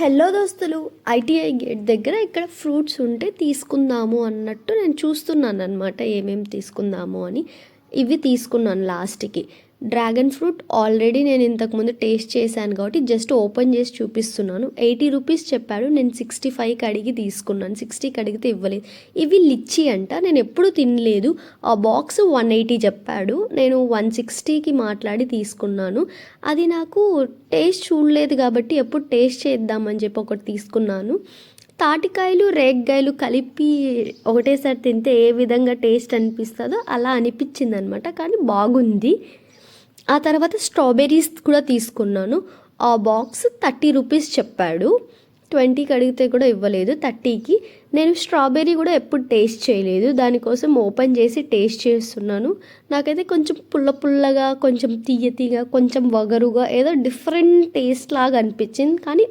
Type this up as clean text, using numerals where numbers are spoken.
Hello దోస్తులు, ITI gate దగ్గర ఇక్కడ ఫ్రూట్స్ ఉంటే తీసుకుందాము అన్నట్టు నేను చూస్తున్నాను అనమాట, ఏమేమి తీసుకుందాము అని. ఇవి తీసుకున్నాను లాస్ట్కి. డ్రాగన్ ఫ్రూట్ ఆల్రెడీ నేను ఇంతకుముందు టేస్ట్ చేశాను కాబట్టి జస్ట్ ఓపెన్ చేసి చూపిస్తున్నాను. 80 రూపీస్ చెప్పాడు, నేను 65కి అడిగి తీసుకున్నాను. 60కి అడిగితే ఇవ్వలేదు. ఇవి లిచ్చి అంట, నేను ఎప్పుడు తినలేదు. ఆ బాక్స్ 180 చెప్పాడు, నేను 160కి మాట్లాడి తీసుకున్నాను. అది నాకు టేస్ట్ చూడలేదు కాబట్టి ఎప్పుడు టేస్ట్ చేద్దామని చెప్పి ఒకటి తీసుకున్నాను. తాటికాయలు రేగ్గాయలు కలిపి ఒకటేసారి తింటే ఏ విధంగా టేస్ట్ అనిపిస్తుందో అలా అనిపించింది అనమాట, కానీ బాగుంది. ఆ తర్వాత స్ట్రాబెర్రీస్ కూడా తీసుకున్నాను. ఆ బాక్స్ 30 రూపీస్ చెప్పాడు, 20కి అడిగితే కూడా ఇవ్వలేదు, 30కి. నేను స్ట్రాబెర్రీ కూడా ఎప్పుడు టేస్ట్ చేయలేదు, దానికోసం ఓపెన్ చేసి టేస్ట్ చేస్తున్నాను. నాకైతే కొంచెం పుల్ల పుల్లగా, కొంచెం తీయగా, కొంచెం వగరుగా, ఏదో డిఫరెంట్ టేస్ట్ లాగా అనిపించింది. కానీ